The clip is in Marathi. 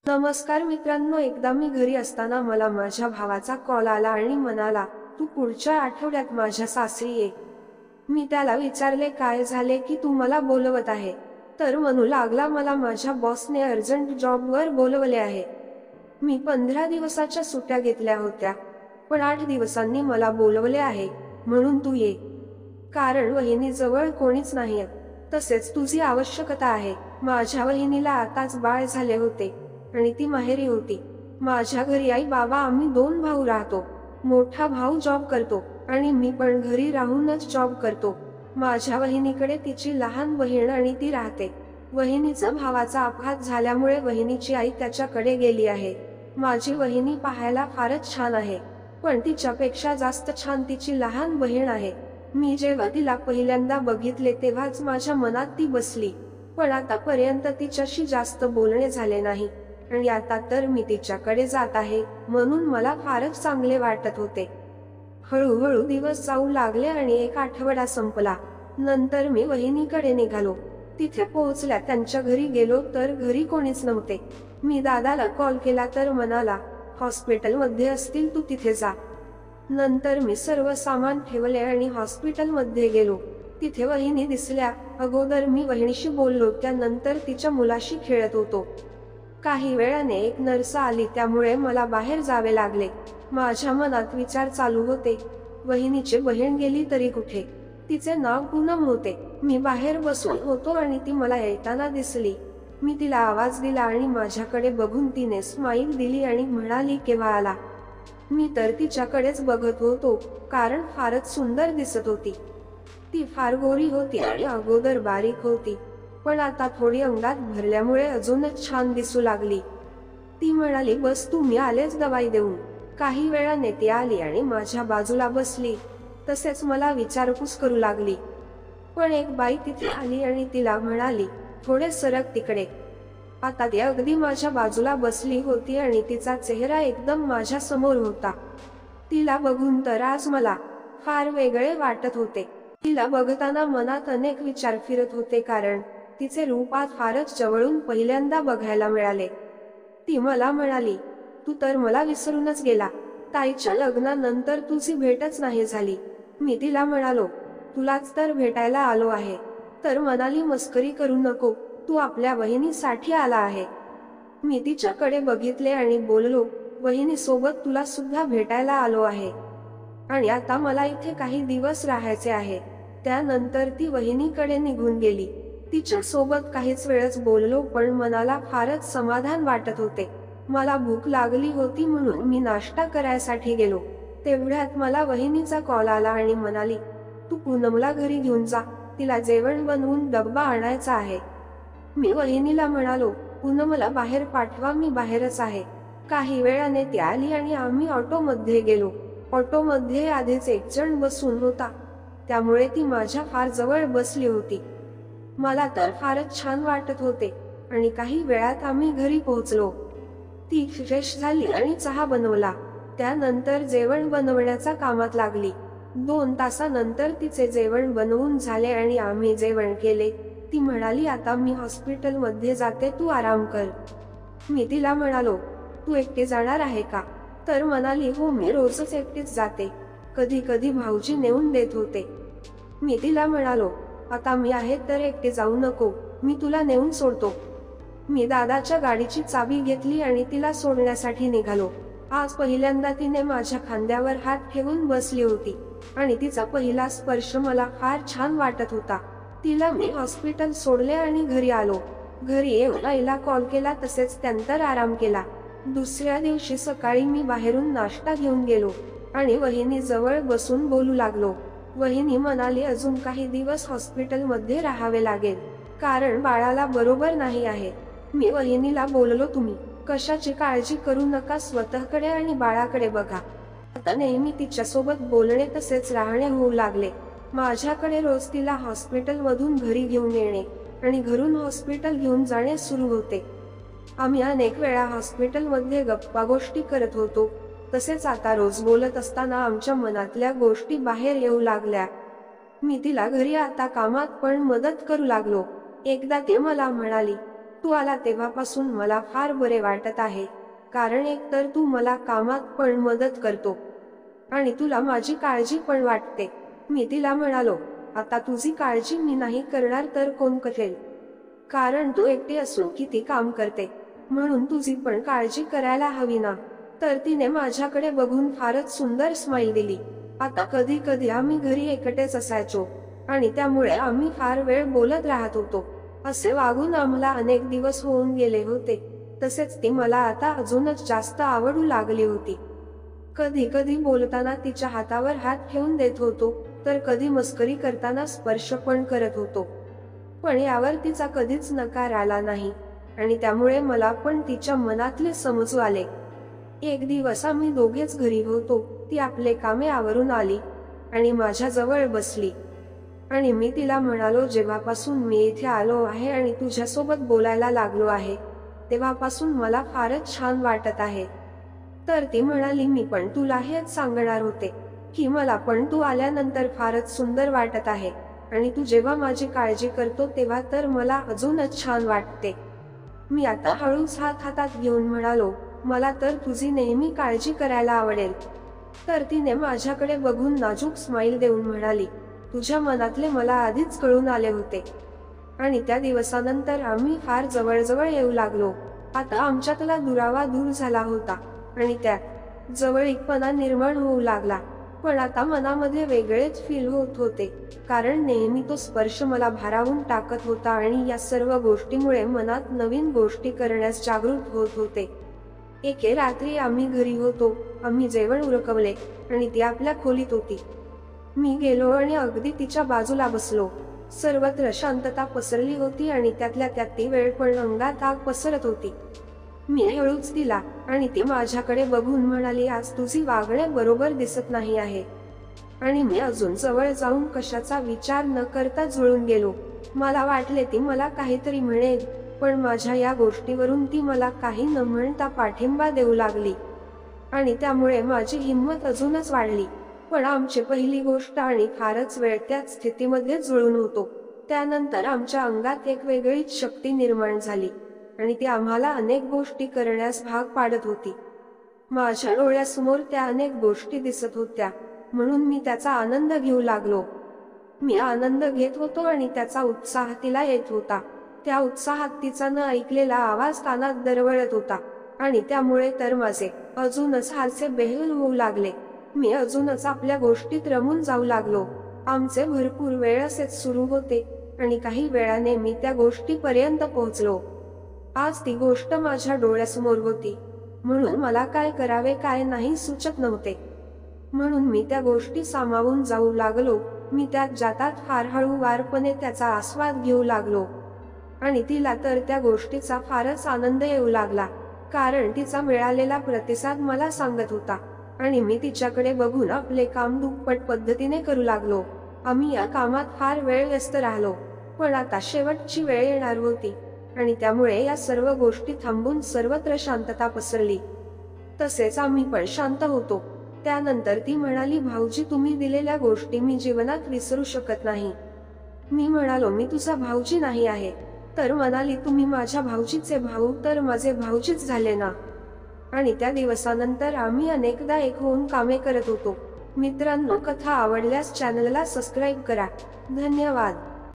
नमस्कार मित्रांनो, एकदा मी घरी असताना मला माझ्या भावाचा कॉल आला आणि म्हणाला, तू पुढच्या आठवड्यात माझ्या सासरी ये. मी त्याला विचारले, काय झाले की तू मला बोलवत आहे? तर म्हणू लागला, मला माझ्या बॉसने अर्जंट जॉबवर बोलवले आहे. मी 15 दिवसाच्या सुट्ट्या घेतल्या होत्या, पण 8 दिवसांनी मला बोलवले आहे, म्हणून तू ये. कारण वहिनीजवळ कोणीच नाही, तसेच तुझी आवश्यकता आहे. माझ्या वहिनीला आताच बाळ झाले होते आणि ती माहेरी होती. माझ्या घरी आई बाबा आम्ही 2 भाऊ राहतो. मोठा भाऊ जॉब करतो आणि मी पण घरी राहूनच जॉब करतो. माझ्या वहिनीकडे तिची लहान बहीण आणि ती राहते. वहिनीचा भावाचा अपघात झाल्यामुळे वहिनीची आई त्याच्याकडे गेली आहे. माझी वहिनी पाहायला फारच छान आहे, पण तिच्यापेक्षा जास्त छान तिची लहान बहीण आहे. मी जेव्हा तिला पहिल्यांदा बघितले तेव्हाच माझ्या मनात ती बसली, पण आतापर्यंत तिच्याशी जास्त बोलणे झाले नाही आणि आता तर मी तिच्याकडे जात आहे, म्हणून मला फारच चांगले वाटत होते. हळूहळू दिवस जाऊ लागले आणि एक आठवडा संपला. नंतर मी वहिनीकडे निघालो. तिथे पोहोचल्या त्यांच्या घरी गेलो तर घरी कोणीच नव्हते. मी दादाला कॉल केला तर म्हणाला, हॉस्पिटलमध्ये असतील, तू तिथे जा. नंतर मी सर्व सामान ठेवले आणि हॉस्पिटलमध्ये गेलो. तिथे वहिनी दिसल्या. अगोदर मी वहिनीशी बोललो, त्यानंतर तिच्या मुलाशी खेळत होतो. काही वेळाने एक नर्स आली, त्यामुळे मला बाहेर जावे लागले. माझ्या मनात विचार चालू होते, वहिनीची बहीण गेली तरी कुठे? तिचे नाव पूनम होते. मी बाहेर बसून होतो आणि ती मला येताना दिसली. मी तिला आवाज दिला आणि माझ्याकडे बघून तिने स्माईल दिली आणि म्हणाली, केव्हा आला? मी तर तिच्याकडेच बघत होतो, कारण फारच सुंदर दिसत होती. ती फार गोरी होती आणि अगोदर बारीक होती, पण आता थोडी अंगात भरल्यामुळे अजूनच छान दिसू लागली. ती म्हणाली, बस, तुम्ही आलेच दवाई देऊन. काही वेळाने ती आली आणि माझ्या बाजूला बसली. तसेच मला विचारपूस करू लागली. पण एक बाई तिथे आली आणि तिला म्हणाली, थोडे सरक तिकडे. आता ती अगदी माझ्या बाजूला बसली होती आणि तिचा चेहरा एकदम माझ्या समोर होता. तिला बघून तर आज मला फार वेगळे वाटत होते. तिला बघताना मनात अनेक विचार फिरत होते, कारण तिचे रूप आज फारच जवळून पहिल्यांदा बघायला मिळाले. ती मला म्हणाली, तू तर मला विसरूनच गेला. ताईच्या लग्नानंतर तुझी भेटच नाही झाली. मी तिला म्हणालो, तुलाच तर भेटायला आलो आहे. तर म्हणाली, मस्करी करू नको, तू आपल्या वहिनीसाठी आला आहे. मी तिच्याकडे बघितले आणि बोललो, वहिनीसोबत तुला सुद्धा भेटायला आलो आहे आणि आता मला इथे काही दिवस राहायचे आहे. त्यानंतर ती वहिनीकडे निघून गेली. तिच्या सोबत काहीच वेळच बोललो, पण मनाला फारच समाधान वाटत होते. मला भूक लागली होती, म्हणून मी नाश्ता करायसाठी गेलो. तेवढ्यात मला वहिनीचा कॉल आला आणि म्हणाली, तू पूनमला घरी घेऊन जा, तिला जेवण बनवून डब्बा आणायचा आहे. मी वहिनीला म्हणालो, पूनमला बाहेर पाठवा, मी बाहेरच आहे. काही वेळाने ती आली आणि आम्ही ऑटोमध्ये गेलो. ऑटोमध्ये आधीच एक जण बसून होता, त्यामुळे ती माझ्या फार जवळ बसली होती. मला तर फारच छान वाटत होते आणि काही वेळात आम्ही घरी पोहोचलो. ती फ्रेश झाली आणि चहा बनवला. त्यानंतर जेवण बनवण्याच्या कामात लागली. 2 तासानंतर तिचे जेवण बनवून झाले आणि आम्ही जेवण केले. ती म्हणाली, आता मी हॉस्पिटलमध्ये जाते, तू आराम कर. मी तिला म्हणालो, तू एकटी जाणार आहे का? तर म्हणाली, हो, मी रोजच एकटीच जाते, कधी कधी भाऊजी नेऊन देत होते. मी तिला म्हणालो, आता मी आहे तर एकटी जाऊ नको, मी तुला नेऊन सोडतो. मी दादाच्या गाडीची चाबी घेतली आणि तिला सोडण्यासाठी निघालो. आज पहिल्यांदा तिने माझ्या खांद्यावर हात ठेवून बसली होती आणि तिचा पहिला स्पर्श मला फार छान वाटत होता. तिला मी हॉस्पिटल सोडले आणि घरी आलो. घरी येऊन आईला कॉल केला, तसेच त्यानंतर आराम केला. दुसऱ्या दिवशी सकाळी मी बाहेरून नाश्ता घेऊन गेलो आणि वहिनी जवळ बसून बोलू लागलो. वहिनी म्हणाली, अजून काही दिवस हॉस्पिटलमध्ये राहावे लागेल, कारण बाळाला बरोबर नाही आहे. मी वहिनीला बोललो, तुम्ही कशाची काळजी करू नका, स्वतःकडे आणि बाळाकडे बघा. आता नेहमी तिच्यासोबत बोलणे तसेच राहणे होऊ लागले. माझ्याकडे रोज तिला हॉस्पिटलमधून घरी घेऊन येणे आणि घरून हॉस्पिटल घेऊन जाणे सुरू होते. आम्ही अनेक वेळा हॉस्पिटलमध्ये गप्पा गोष्टी करत होतो. तसेच आता रोज बोलत असताना आमच्या मनातल्या गोष्टी बाहेर येऊ लागल्या. मी तिला घरी आता कामात पण मदत करू लागलो. एकदा ती मला म्हणाली, तू आला तेव्हापासून मला फार बरे वाटत आहे, कारण एकतर तू मला कामात पण मदत करतो आणि तुला माझी काळजी पण वाटते. मी तिला म्हणालो, आता तुझी काळजी मी नाही करणार तर कोण करेल? कारण तू एकटी असून किती काम करते, म्हणून तुझी पण काळजी करायला हवी ना. तर तिने माझ्याकडे बघून फारच सुंदर स्माईल दिली. आता कधी कधी आम्ही घरी एकटेच असायचो आणि त्यामुळे आम्ही फार वेळ बोलत राहत होतो. असे वागून आम्हाला अनेक दिवस होऊन गेले होते. तसेच ती मला आता अजूनच जास्त आवडू लागली होती. कधी कधी बोलताना तिच्या हातावर हात ठेवून देत होतो, तर कधी मस्करी करताना स्पर्श पण करत होतो. पण यावर तिचा कधीच नकार आला नाही आणि त्यामुळे मला पण तिच्या मनातले समजू आले. एक दिवस आम्ही दोघेच घरी होतो. ती आपले कामे आवरून आली आणि माझ्या जवळ बसली आणि मी तिला म्हणालो, जेव्हापासून मी इथे आलो आहे आणि तुझ्यासोबत बोलायला लागलो आहे, तेव्हापासून मला फारच छान वाटत आहे. तर ती म्हणाली, मी पण तुला हेच सांगणार होते की मला पण तू आल्यानंतर फारच सुंदर वाटत आहे आणि तू जेव्हा माझी काळजी करतो तेव्हा तर मला अजूनच छान वाटते. मी आता हळूच हात हातात घेऊन म्हणालो, मला तर तुझी नेहमी काळजी करायला आवडेल. तर तिने माझ्याकडे बघून नाजूक स्माईल देऊन म्हणाली, तुझ्या मनातले मला आधीच कळून आले होते. आणि त्या दिवसानंतर आम्ही फार जवळजवळ येऊ लागलो. आता आमच्यातला दुरावा दूर झाला होता आणि त्यात जवळीकपणा निर्माण होऊ लागला. पण आता मनामध्ये वेगळेच फील होत होते, कारण नेहमी तो स्पर्श मला भारावून टाकत होता आणि या सर्व गोष्टीमुळे मनात नवीन गोष्टी करण्यास जागृत होत होते. एके रात्री आम्ही घरी होतो. आम्ही जेवण उरकवले आणि ती आपल्या खोलीत होती. मी गेलो आणि अगदी तिच्या बाजूला बसलो. सर्वत्र शांतता पसरली होती आणि त्यातल्या त्यात ती वेळ पण अंगात आग पसरत होती. मी हळूच दिला आणि ती माझ्याकडे बघून म्हणाली, आज तुझी वागणे बरोबर दिसत नाही आहे. आणि मी अजून जवळ जाऊन कशाचा विचार न करता जुळून गेलो. मला वाटले ती मला काहीतरी म्हणेल, पण माझ्या या गोष्टीवरून ती मला काही न म्हणता पाठिंबा देऊ लागली आणि त्यामुळे माझी हिंमत अजूनच वाढली. पण आमची पहिली गोष्ट आणि फारच वेळ त्याच स्थितीमध्ये जुळून होतो. त्यानंतर आमच्या अंगात एक वेगळीच शक्ती निर्माण झाली आणि ती आम्हाला अनेक गोष्टी करण्यास भाग पाडत होती. माझ्या डोळ्यासमोर त्या अनेक गोष्टी दिसत होत्या, म्हणून मी त्याचा आनंद घेऊ लागलो. मी आनंद घेत होतो आणि त्याचा उत्साह तिला येत होता. त्या उत्साहात तिचा न ऐकलेला आवाज कानात दरवळत होता आणि त्यामुळे तर माझे अजूनच हालचे बेहाल होऊ लागले. मी अजूनच आपल्या गोष्टीत रमून जाऊ लागलो. आमचे भरपूर वेळ असेच सुरू होते आणि काही वेळाने मी त्या गोष्टीपर्यंत पोहोचलो. आज ती गोष्ट माझ्या डोळ्यासमोर होती, म्हणून मला काय करावे काय नाही सुचत नव्हते. म्हणून मी त्या गोष्टी सामावून जाऊ लागलो. मी त्यात जातात फार हळूवारपणे त्याचा आस्वाद घेऊ लागलो आणि तिला तर त्या गोष्टीचा फारच आनंद येऊ लागला, कारण तिचा मिळालेला प्रतिसाद मला सांगत होता आणि मी तिच्याकडे बघून आपले काम दुप्पट पद्धतीने करू लागलो. आम्ही या कामात फार वेळ व्यस्त राहिलो, पण आता शेवटची वेळ येणार होती आणि त्यामुळे या सर्व गोष्टी थांबून सर्वत्र शांतता पसरली. तसेच आम्ही पण शांत होतो. त्यानंतर ती म्हणाली, भाऊजी, तुम्ही दिलेल्या गोष्टी मी जीवनात विसरू शकत नाही. मी म्हणालो, मी तुझा भाऊजी नाही आहे. तर म्हणाली, तुम्ही माझ्या भाऊजीचे भाऊ तर माझे भाऊजीच झाले ना. आणि त्या दिवसानंतर आम्ही अनेकदा एक होऊन कामे करत होतो. मित्रांनो, कथा आवडल्यास चॅनलला सबस्क्राईब करा. धन्यवाद.